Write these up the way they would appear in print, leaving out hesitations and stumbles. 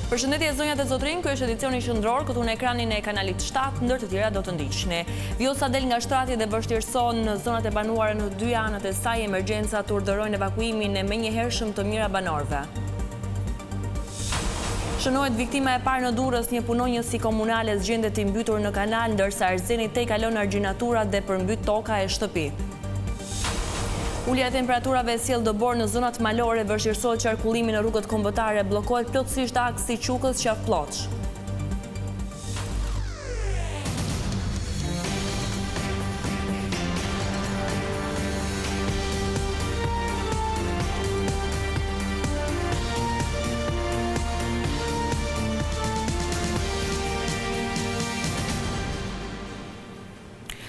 Përshëndetje zonjat e zotrinj, ky është edicioni qendror, këtu në ekranin e kanalit 7, ndër të tjera do të ndiqni. Vjosa del nga shtrati dhe vështirëson në zonat e banuara në dy anët e saj, emergjencat urdhërojnë evakuimin e menjëhershëm të mijëra banorëve. Shënohet viktima e parë në Durrës, një punonjësi komunale zgjendet i mbytur në kanal, ndërsa Erzeni tej kalon argjinatura dhe përmbyt toka e shtëpi. Ulja e temperaturave sjell dëbor në zonat malore, vështirësohet qarkullimi në rrugët kombëtare, bllokohet plotësisht aksi Qukës-Qafpllocë.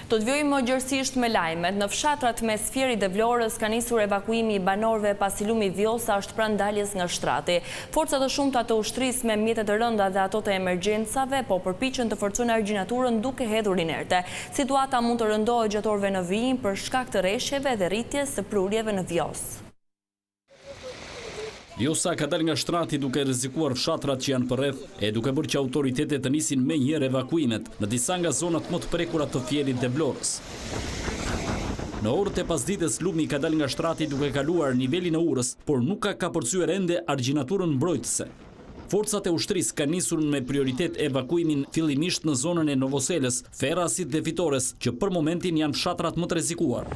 Do të vjojmë gjërësisht me lajmet. Në fshatrat mes Fierit dhe Vlorës ka nisur evakuimi i banorëve pasi lumi Vjosa është pranë daljes nga shtrati. Forcat të shumta të ushtrisë me mjete të rënda dhe ato të emergjencave po përpiqen të forcojnë argjinaturën duke hedhur inerte. Situata mund të rëndohet gjatë orëve në vijim për shkak të rreshjeve dhe rritjes së prurjeve në Vjosë. Vjosa ka dalë nga shtrati duke rrezikuar fshatrat që janë përreth e duke bërë që autoritetet të nisin menjëherë evakuimet në disa nga zonat më të prekura të Fierit dhe Vlorës. Në orët e pasdites lumi ka dalë nga shtrati duke kaluar nivelin e urës, por nuk ka kapërcyer ende argjinaturën mbrojtëse. Forcat e ushtrisë kanë nisur me prioritet evakuimin fillimisht në zonën e Novoselës, Ferrasit dhe Fitores, që për momentin janë fshatrat më të rrezikuar.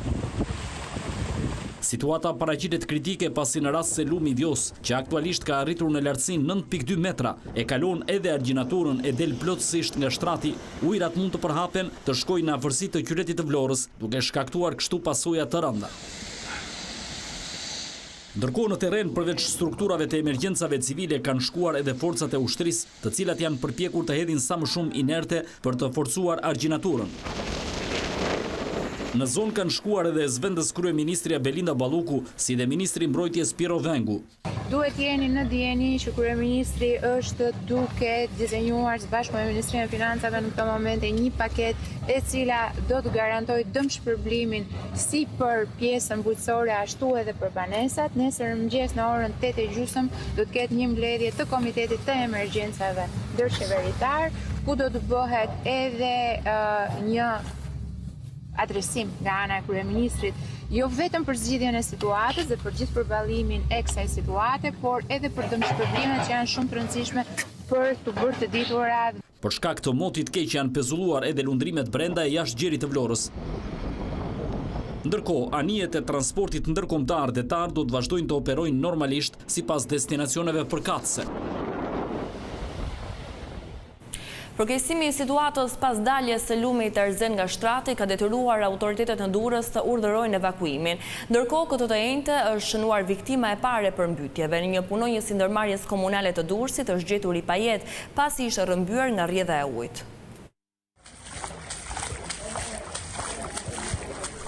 Situata paraqitet kritike pasi në rast se lumi Vjos, që aktualisht ka arritur në lartësinë 9.2 metra, e kalon edhe argjinaturën e del plotësisht nga shtrati, ujërat mund të përhapen të shkojnë në afërsi të qytetit të Vlorës, duke shkaktuar kështu pasoja të rënda. Ndërkohë në terren, përveç strukturave të emergjencave civile, kanë shkuar edhe forcat e ushtrisë, të cilat janë përpjekur të hedhin sa më shumë inerte për të forcuar argjinaturën. Në zonë kanë shkuar edhe zëvendës kryeministrja Belinda Balluku, si dhe ministri mbrojtjes Piero Vengu. Duhet jeni në dieni që kryeministri është duke dizenjuar së bashku me Ministrinë e Financave në këtë moment një paketë e cila do të garantojë dëmshpërblimin si për pjesën bujqësore ashtu edhe për banesat. Nesër mëngjes në orën 8:30 do të ketë një mbledhje të Komitetit të Emergjencave ndërqeveritar, ku do të bëhet edhe një adresim nga ana e kryeministrit, jo vetëm për zgjidhjen e situatës dhe për gjithë përballimin e kësaj situate, por edhe për dëmshpërblimet që janë shumë të rëndësishme për të bërë të ditura. Për shkak të motit keq janë pezulluar edhe lundrimet brenda e jashtë gjerit të Vlorës. Ndërkohë, anijet e transportit ndërkombëtar detar do të vazhdojnë të operojnë normalisht sipas destinacioneve përkatëse. Përkeqësimi i situatës pas daljes së lumit Erzen nga shtrati ka detyruar autoritetet në Durrës të urdhërojnë evakuimin. Ndërkohë, këtë të njëjtë është shënuar viktima e parë e përmbytjeve. Një punonjës i ndërmarrjes komunale të Durrësit është gjetur i pajet pasi ishte rrëmbyer nga rrjedha e ujit.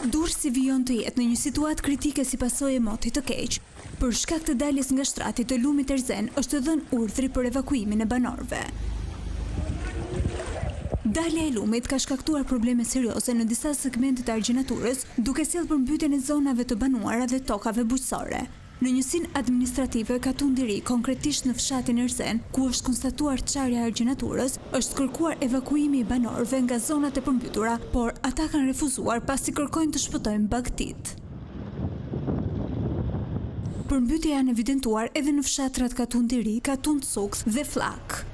Durrësi vijon të jetë në një situatë kritike si pasojë e motit të keq. Për shkak të daljes nga shtrati të lumit Erzen është dhënë urdhri për evakuimin e banorëve. Dalja e lumit ka shkaktuar probleme serioze në disa segmente të argjinaturës, duke sjellë përmbytjen e zonave të banuara dhe tokave bujqësore. Në njësinë administrative Katundiri, konkretisht në fshatin Erzen, ku është konstatuar çarja e argjinaturës, është kërkuar evakuimi i banorëve nga zonat e përmbytura, por ata kanë refuzuar pasi kërkojnë të shpëtojnë bagëtit. Përmbytje janë evidentuar edhe në fshatrat Katundiri, Katund Sukth dhe Flak.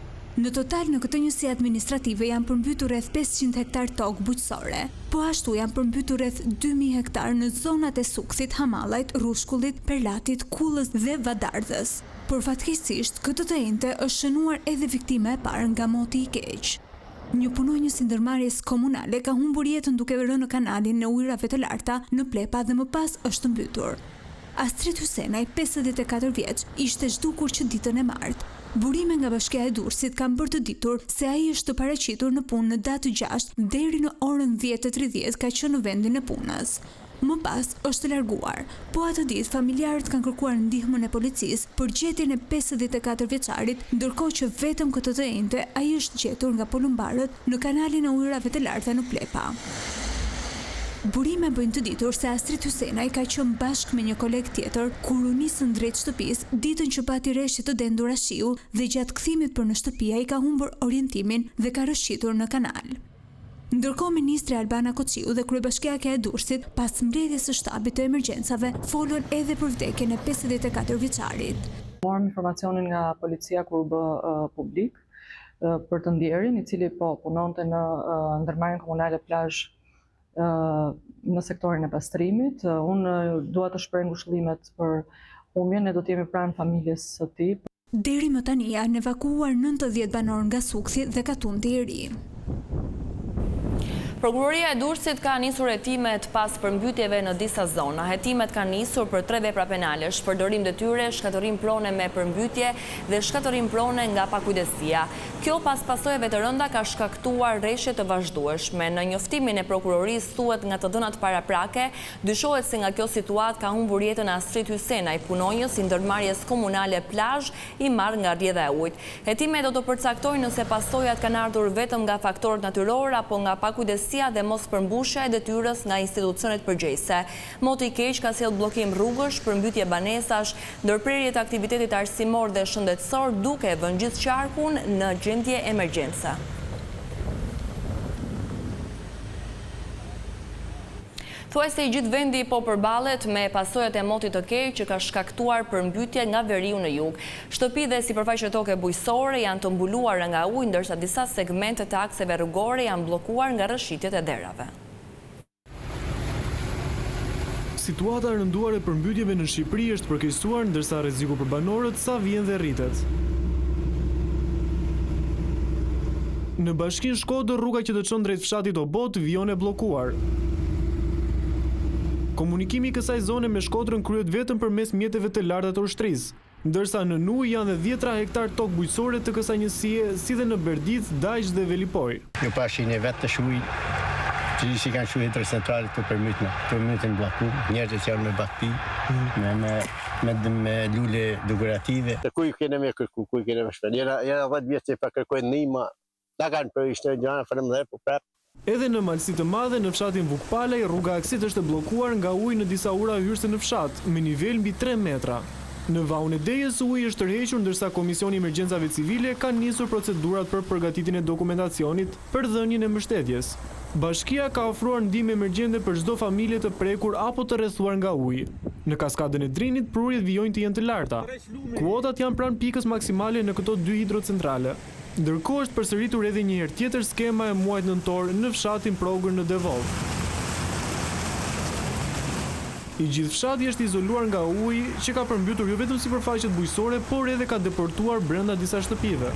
Në total në këtë njësi administrative janë përmbytur rreth 500 hektar tokë bujqësore, po ashtu janë përmbytur rreth 2000 hektar në zonat e Sukthit, Hamallajt, Rushkullit, Perlatit, Kullës dhe Vadardhës. Por fatkeqësisht, këtë të njëjtë është shënuar edhe viktima e parë nga moti i keq. Një punonjës i ndërmarrjes komunale ka humbur jetën duke rënë në kanalin në ujërave të larta në Plepa dhe më pas është mbytur. Astrid Hysenaj, 54 vjeç, ishte zhdukur që ditën e martë. Burime nga Bashkia e Durrësit kanë bërë të ditur se ai është të paraqitur në punë në datë 6 deri në orën 10:30 ka qenë në vendin e punës. Më pas është larguar, po atë ditë familjarët kanë kërkuar ndihmën e policisë për gjetjen e 54 vjeçarit, ndërkohë që vetëm këtë të njëjtë ai është gjetur nga polumbarët në kanalin e ujërave të larta në Plepa. Burime bëjnë të ditur se Astrid Hysenaj ka qenë bashkë me një koleg tjetër kur u nisën drejt shtëpisë ditën që pati rreshje të dendur shiu dhe gjatë kthimit për në shtëpi ai ka humbur orientimin dhe ka rrëshqitur në kanal. Ndërkohë ministri Albana Kociu dhe kryebashkiake e Durrësit pas mbledhjes së shtabit të emergjencave folën edhe për vdekjen e 54 vjeçarit. Morëm informacionin nga policia kur bë publik për të ndjerin, i cili punonte në ndërmarrjen komunale plazh në sektorin e pastrimit. Unë dua të shpreh ngushëllimet për humbjen, ne do të jemi pranë familjes së tij. Deri më tani janë evakuuar 90 banor nga Sukthi dhe Katundi i Ri. Prokuroria e Durrësit ka nisur hetimet pas përmbytjeve në disa zona. Hetimet kanë nisur për 3 vepra penale: shpërdorim detyre, shkatërim prone me përmbytje dhe shkatërim prone nga pakujdesia. Kjo pas pasojave të rënda ka shkaktuar rreshje të vazhdueshme. Në njoftimin e prokurorisë thuhet nga të dhënat paraprake, dyshohet se nga kjo situatë ka humbur jetën Astrid Hysenaj, punonjës i ndërmarrjes komunale plazh i marrë nga rrjedha e ujit. Hetimet do të përcaktojnë nëse pasojat kanë ardhur vetëm nga faktorët natyror apo nga pakujdesia dhe mos përmbushja e detyrës nga institucionet përgjegjëse. Moti i keq ka sjellë bllokim rrugësh, përmbytje banesash, ndërprerje të aktivitetit arsimor dhe shëndetësor, duke vënë gjithë qarkun në gjendje emergjence. Thuajse i gjithë vendi po përballet me pasojat e motit të keq që ka shkaktuar përmbytje nga veriu në jug. Shtëpi dhe sipërfaqe toke bujqësore janë të mbuluara nga ujë, ndërsa disa segmente të akseve rrugore janë bllokuar nga rrëshqitjet e derave. Situata e rënduar e përmbytjeve në Shqipëri është përkeqësuar, ndërsa rreziku për banorët sa vjen dhe rritet. Në Bashkinë Shkodër, rruga që të çon drejt fshatit Obot vjen e bllokuar. Komunikimi i kësaj zone me Shkodrën kryhet vetëm përmes mjeteve të larta të ushtrisë, ndërsa në Nuj janë dhe 10 hektar tokë bujqësore të kësaj njësie, si dhe në Berdicë, Dajç dhe Velipoj. Kjo pashin e vetë të shuj, që si kanë shuj hidrocentrale të përmytin bloku, njerëzit që janë me bakti, me lule dekorative. Kuj kene me kërku, kuj kene me shpër. Jena 10 vjetë që pa kërkojnë nima, da kanë për ishte gjana, fërëm dhe, po prap. Edhe në Malësi të Madhe, në fshatin Vukpalaj, rruga aksit është e bllokuar nga ujë në disa ura hyrëse në fshat, me nivel mbi 3 metra. Në Vaun e Dejës uji është tërhequr, ndërsa Komisioni i Emergjencave Civile ka nisur procedurat për përgatitjen e dokumentacionit për dhënien e mbështetjes. Bashkia ka ofruar ndihmë emergjente për çdo familje të prekur apo të rrethuar nga uji. Në kaskadën e Drinit, prurjet vijojnë të jenë të larta. Kuotat janë pranë pikës maksimale në këto 2 hidrocentrale. Ndërkohë është përsëritur edhe një herë tjetër skema e muajit nëntor në fshatin Progër në Devol. I gjithë fshati është izoluar nga uji që ka përmbytur jo vetëm sipërfaqet bujqësore, por edhe ka deportuar brenda disa shtëpive.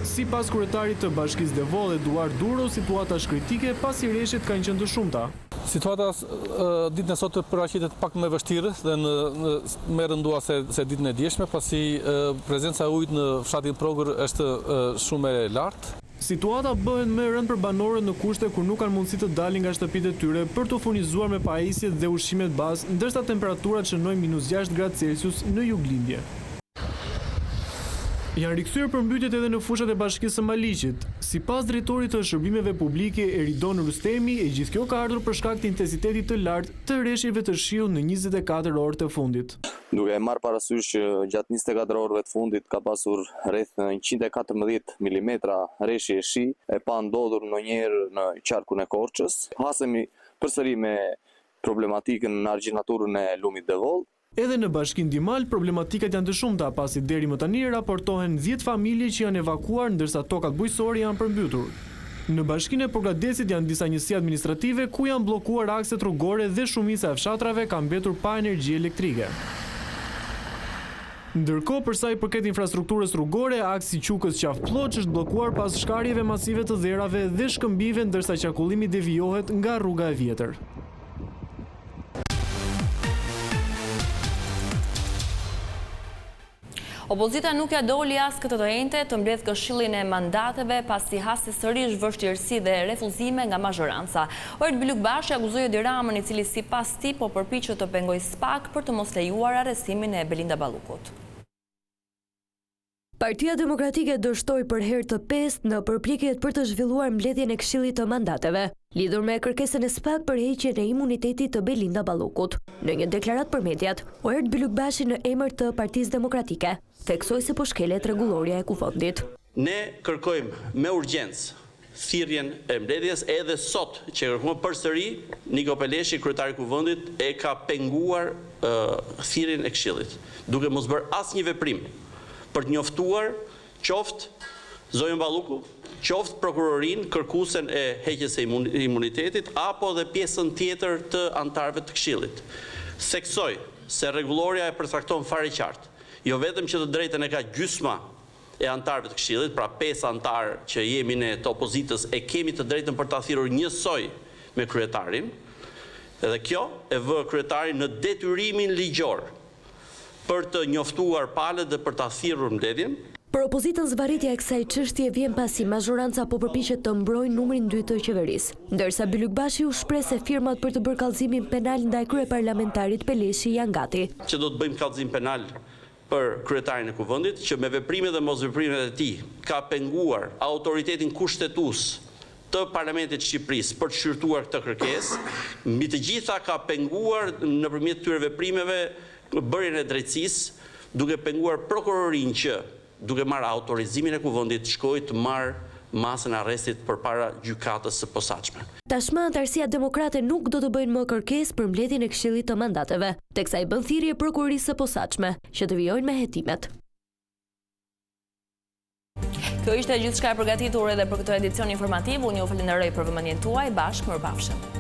Sipas kryetarit të Bashkisë Devol, Eduard Duro, situata është kritike pasi rreshtet kanë qenë të shumta. Situata ditën e sotme paraqitet pak më vështirë dhe më rëndua se ditën e dieshme, pasi prezenca e ujit në fshatin Progër është shumë e lartë. Situata bëhet më e rëndë për banorët në kushte kur nuk kanë mundësi të dalin nga shtëpitë e tyre për të furnizuar me pajisjet dhe ushqimet bazë, ndërsa temperaturat shënojnë -6 gradë Celsius në juglindje. Janë rikthyer përmbytjet edhe në fushat e Bashkisë së Maliqit. Sipas drejtorit të shërbimeve publike Eridon Rustemi, e gjithë kjo ka ardhur për shkak të intensitetit të lartë të rreshjeve të shiut në 24 orët e fundit. Duke e marrë parasysh që gjatë 24 orëve të fundit ka pasur rreth 114 mm rreshje shi, e pa ndodhur ndonjëherë në qarkun e Korçës. Hasemi përsëri me problematikën në argjinaturën e lumit Devol. Edhe në Bashkinë Dimal, problematikat janë të shumta, pasi deri më tani raportohen 10 familje që janë evakuar, ndërsa tokat bujqësore janë përmbytur. Në Bashkinë e Porgadesit janë disa njësi administrative ku janë bllokuar akset rrugore dhe shumica e fshatrave ka mbetur pa energji elektrike. Ndërkohë, për sa i përket infrastrukturës rrugore, aksi Qukës Qafploç është bllokuar pas shkarjeve masive të dherave dhe shkëmbive, ndërsa qarkullimi devijohet nga rruga e vjetër. Opozita nuk ja doli as këtë të njëjtë të mbledh këshillin e mandateve pasi hasi sërish vështirësi dhe refuzime nga mazhoranca. Ojt Blukbashi akuzoi Edi Ramën, i cili sipas tij po përpiqet të pengojë SPAK për të mos lejuar arrestimin e Belinda Ballukut. Partia Demokratike dështoi për herë të pestë në përpjekjet për të zhvilluar mbledhjen e Këshillit të Mandateve, lidhur me kërkesën e SPAK për heqjen e imunitetit të Belinda Ballukut. Në një deklaratë për mediat, Oert Bylukbashi në emër të Partisë Demokratike theksoi se po shkelet rregullorja e kuvendit. Ne kërkojmë me urgjencë thirrjen e mbledhjes, edhe sot që kërkojmë përsëri Niko Peleshi, kryetari i kuvendit, e ka penguar thirrjen e Këshillit, duke mos bërë asnjë veprim për të njoftuar qoftë Zojën Balluku, qoftë prokurorin kërkuesen e heqjes së imunitetit, apo dhe pjesën tjetër të antarëve të Këshillit. Theksoj se rregullorja e përcakton fare qartë, jo vetëm që të drejtën e ka gjysma e antarëve të Këshillit, pra 5 antarë që jemi ne të opozitës e kemi të drejtën për ta thirrur njësoj me kryetarin, edhe kjo e vë kryetarin në detyrimin ligjor për të njoftuar palët dhe për ta thirrur mbledhjen. Për opozitën zvarritja e kësaj çështje vjen pasi mazhoranca po përpiqet të mbrojë numrin 2 të qeverisë, ndërsa Bylukbashi u shpreh se firmat për të bërë kallëzimin penal ndaj kryeparlamentarit Peleshi janë gati. Që do të bëjmë kallëzim penal për kryetarin e kuvendit, që me veprimet dhe mosveprimet e tij ka penguar autoritetin kushtetues të Parlamentit të Shqipërisë për të shqyrtuar këtë kërkesë, mbi të gjitha ka penguar nëpërmjet këtyre veprimeve bërjen e drejtësisë, duke penguar prokurorin që, duke marrë autorizimin e kuvendit, shkoi të marrë masën e arrestit përpara gjykatës së posaçme. Tashmë antarësia demokrate nuk do të bëjnë më kërkesë për mbledhjen e Këshillit të Mandateve, teksa i bën thirrje prokurorisë së posaçme që të vijojnë me hetimet. Kjo ishte gjithçka e përgatitur edhe për këtë edicion informativ. Unë ju falenderoj për vëmendjen tuaj. Bashkë mirupafshim.